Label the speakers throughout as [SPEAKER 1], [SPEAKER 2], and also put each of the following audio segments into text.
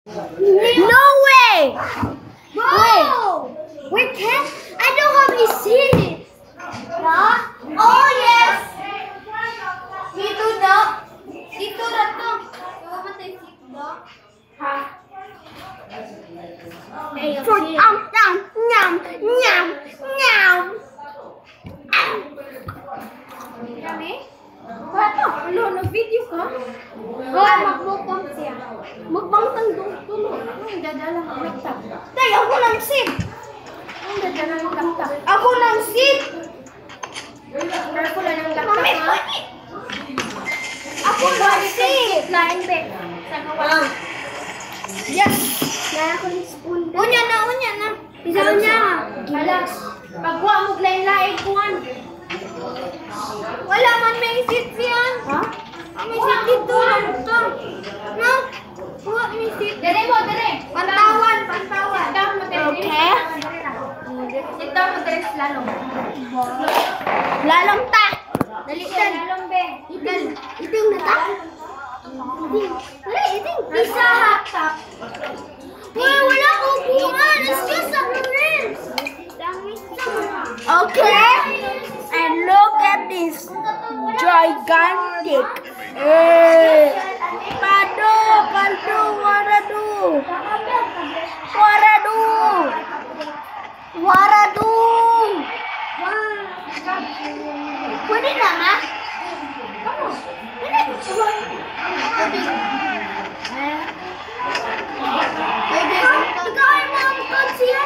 [SPEAKER 1] No way! Wait! We can't. I don't have any seeds. Huh? Oh yes! Dito na. Dito na to. Mamatay dito. Ha? For nyam nyam nyam nyam. Kami? Paano? Ano? Nag-video ka? Oo, mag-mukbang siya. Mukbang tandong tulog. Ang dadala ng laptop. Tay, ako lang sim. Ang dadala ng laptop. Ako lang sim. Ako lang ng laptop. Mami, pwede. Ako lang sim. Lain, be. Sa kawan. Yes. Naya ko ng spoon. Unya na. Isa unya. Gilas. Pagwa mo lain-lain kuhan. Wala man may seat yan. Ha? May seat dito. No? Wala may seat. Dere mo, dere. Pantawan. Okay. Ito mo, dere slalom. Lalong ta. Dalitan. Lalong be. Iting na ta. Iting. Isa hatap. Wala ko kuhan. Excuse sa friends. Okay. And look at this gigantic. Waradu. Pwede na nga? Pwede. Ikaw ay mga siya.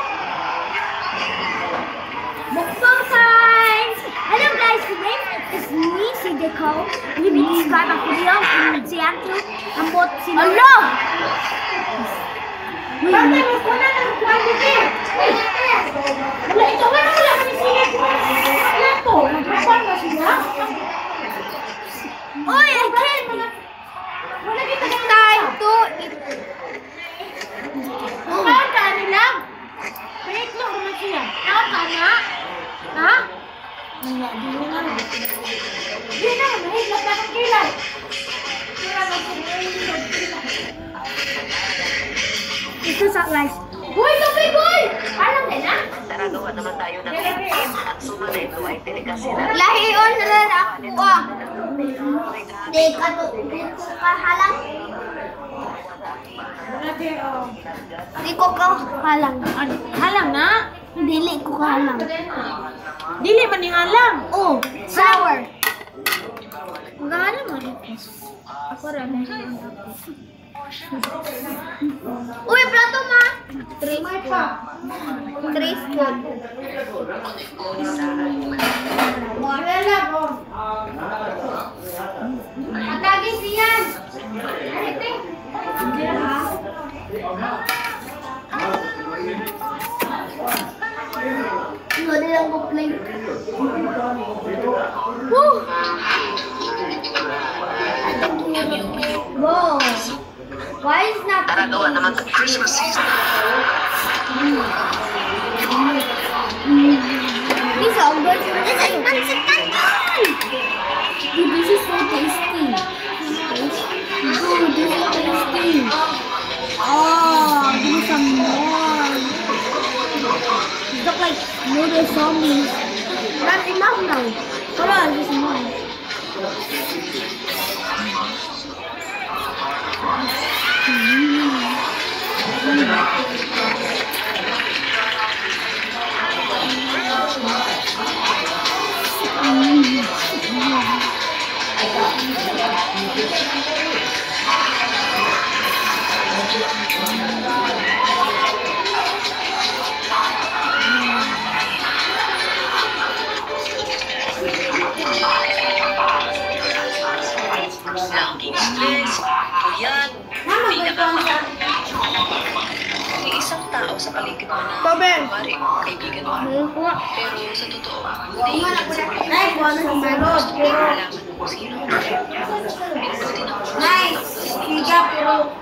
[SPEAKER 1] Mukbang time! Hello guys, today is me, si Deco. Subscribe ako video, si Andrew, ang bot si Lolo. Hello! Bakit mo ko na ng quantity? Wala, ito nga na wala kami siya. Wala to, nagpapan ba siya? Oy, I can't! Wala kita ng time to eat. Mukhaan ka nilang. Wait lang naman siya. Ako ka na? Ha? Di na. Mahiglat na kang kilay. Ito sa guys. Boy, tubig, boy! Alam din, ha?
[SPEAKER 2] Naragawa naman tayo ng game at sumunod ito ay delikasyon.
[SPEAKER 1] Lahiyon na rin ako. Di ka to. Kahalang. Di ko kahalang.
[SPEAKER 3] Halang na?
[SPEAKER 1] Dili ko kahalang.
[SPEAKER 3] Dili man yung halang.
[SPEAKER 1] Oh, sour.
[SPEAKER 3] Halang man. Ako rin.
[SPEAKER 1] Uy, plato ma. 3 pa. 3 spoon. Wala lang. Matagis yan. Ariting. Hindi lang ko play. Woo! Wow! Why is not?
[SPEAKER 2] Naragawa naman ng Christmas season.
[SPEAKER 1] This is good. This is pancit canton. This is so tasty. Dude, this is tasty. Oh, give me some more. It looks like noodle zombies. Not enough now. Hold on, there's more.
[SPEAKER 2] Laging stress, yan, hindi nakakatawa. May isang tao sa paligid mo na kunwari, kaibigan mo. Pero sa totoo, hindi yan sa paligid mo. Gusto mo malaman kung sino. Pinutin ang
[SPEAKER 1] Nice. Higa pero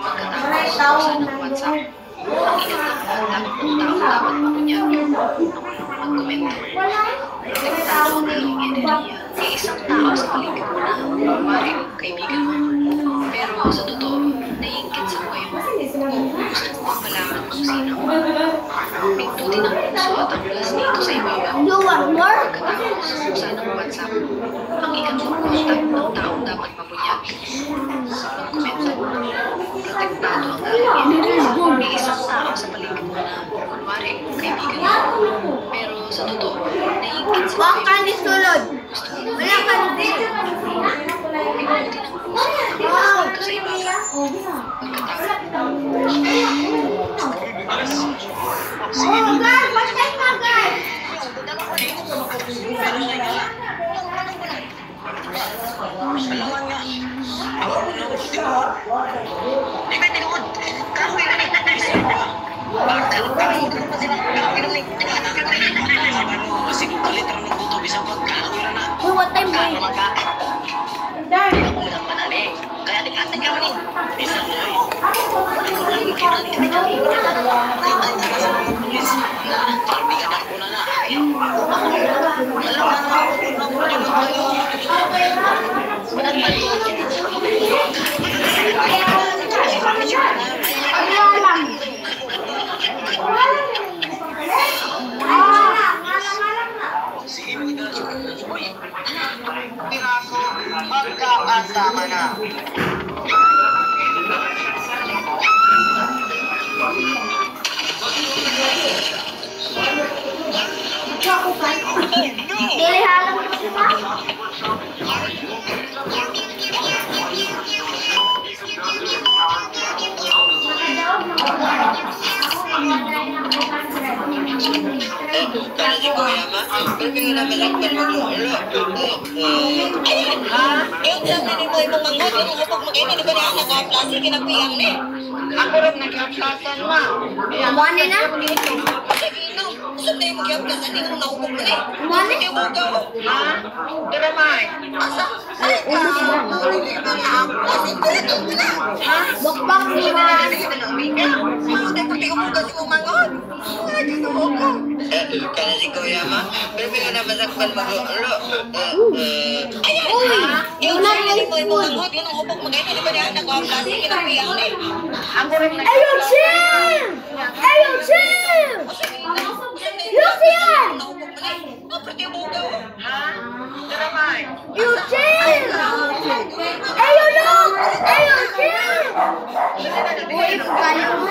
[SPEAKER 1] maray tao
[SPEAKER 2] ng WhatsApp. Ang ingat ng dapat makunyari. Mag-komento. Nagtatapos ng iyong enerhiya. May isang tao sa paligid mo na kunwari, kaibigan mo. Pero sa totoo, naiingit sa ko yung gusto ko malaman kung sino. Pinto din ang puso at ang glass dito sa ibabaw.
[SPEAKER 1] You want more?
[SPEAKER 2] Pagkatapos, sana mawansap. Ang ikatlong kontak ng taong dapat mabunyagi. Magkomento. Protektado ang dahilan. May isang tao sa paligid mo na, kunwari, kaibigan mo. Pero sa totoo, naiingit sa
[SPEAKER 1] Huwag ka ni sulod. Wala ka ni
[SPEAKER 2] Wow! Dito sa ibabaw.
[SPEAKER 1] Oh, guys! Patay ka, guys! Uy, what time ba yun?
[SPEAKER 4] Magkakasama na.
[SPEAKER 1] Dili halang mo siya.
[SPEAKER 4] Para si Kuya Ma, pwede nga naman ang pagmumulo. Ha? Yung sabi ni Boy mong manghod, yung upag mag-ini, di ba na ang nag-aplasi, kinapiyang ni? Ako rin nag-aplasan, Ma.
[SPEAKER 1] Umani na?
[SPEAKER 4] Sige, no. Saan tayo mag-aplasan? Hindi ko naupag mo ni.
[SPEAKER 1] Umani?
[SPEAKER 4] Hindi mo daw. Ha? Pero, May. Asa? Ay,
[SPEAKER 1] Ubus na.
[SPEAKER 4] hindi ko na-aplas. Ito mo na. Ha?
[SPEAKER 1] Bukbak mo ba?
[SPEAKER 4] Kaya si Kuya Ma, pero nga naman sakpan mag-ulo.
[SPEAKER 1] Yung narinig
[SPEAKER 4] Yung manghod, yun ang upag mag-ini, di ba na ang nag-aplasi, kinapiyang ni? Ako rin
[SPEAKER 1] Ayo, chill! Ayo, chill! Lucian! You chill! Ayo, look! Ayo, chill! Uy, kaya mo.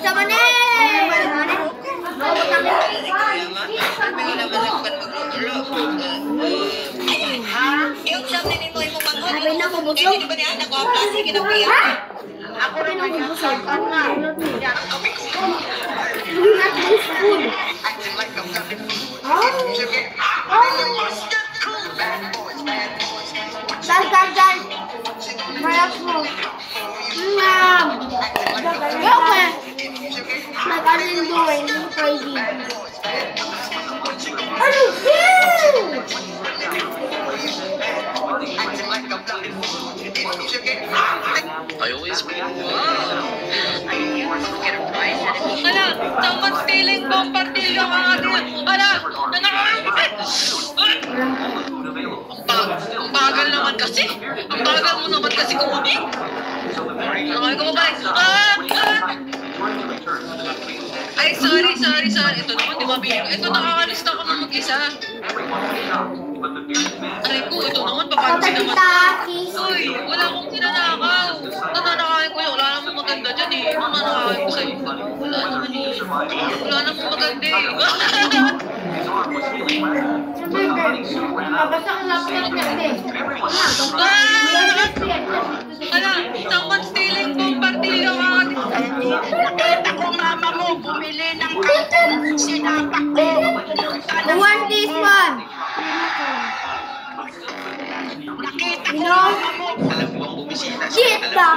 [SPEAKER 1] Sama na! Sabi na ko busog.
[SPEAKER 4] Ako rin nag-aplasan na.
[SPEAKER 1] Not this food. Dal. Mayat mo. Ngam. Okay. Nag-anin doing. Crazy. Ano?
[SPEAKER 2] I always be Ala, tamad feeling bang partilyo ang atin. Ala, nanakakapit. Ang bagal naman kasi. Ang bagal mo naman kasi kumabik. Nakay ko ba? Ay, sorry. Ito naman, di ba, Bino? Ito, nakakalista ko na mag-isa. Aray ko, ito naman, papansin naman. Uy, wala akong tinanakaw. Nananakain ko yun. Wala namang maganda dyan eh. Nananakain ko sa'yo. Wala naman eh. Wala namang maganda eh.
[SPEAKER 1] Babasa ang laptop niya, te.
[SPEAKER 2] Ala, tamad stealing kong partilyo ang ating.
[SPEAKER 4] Nakita ko mama mo, bumili ng sinapak ko.
[SPEAKER 1] I want this one.
[SPEAKER 4] Nakita ko
[SPEAKER 1] No.
[SPEAKER 4] mama mo.
[SPEAKER 1] Cheetah.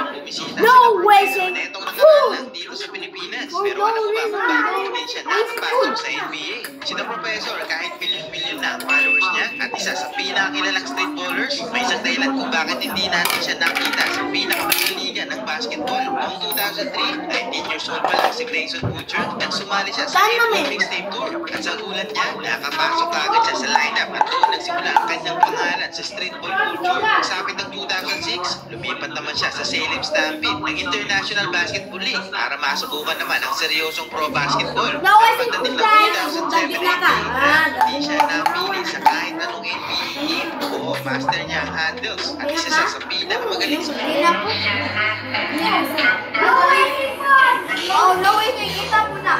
[SPEAKER 1] No wasting food.
[SPEAKER 5] Dito sa Pilipinas. experience. Pero alam mo ba kung bakit hindi siya nakapasok sa NBA? Si The Professor, kahit milyon-milyon na ang followers niya at isa sa pinakakilalang street ballers, may isang dahilan kung bakit hindi natin siya nakita sa pinakamalaking liga ng basketball. Noong 2003, 19 years old pa lang si Grayson Butcher at sumali siya sa NBA Mixtape Tour. At sa ulat niya, nakapasok agad siya sa lineup at doon nagsimula ang kanyang pangalan sa streetball culture. Pagsapit ng 2006, lumipat naman siya sa Salem Stampede ng International Basketball League para masubukan naman ang seryosong pro basketball. Pagdating ng 2007, hindi siya napili sa kahit anong NBA team. Oo, master niya ang handles at isa siya sa pinakamagaling sa
[SPEAKER 1] Oh, no way, kita mo na.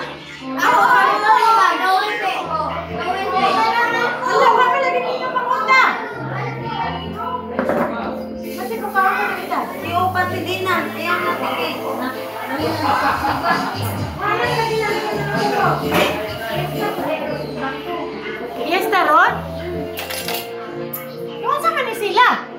[SPEAKER 1] Ako, no way, no way.
[SPEAKER 3] Hala, baka lagi dito papunta. Kasi kung parang kita.
[SPEAKER 1] Si Opa, si Dina. Ayan na, sige.
[SPEAKER 3] Yes, Taron? Kung saan ka ni sila?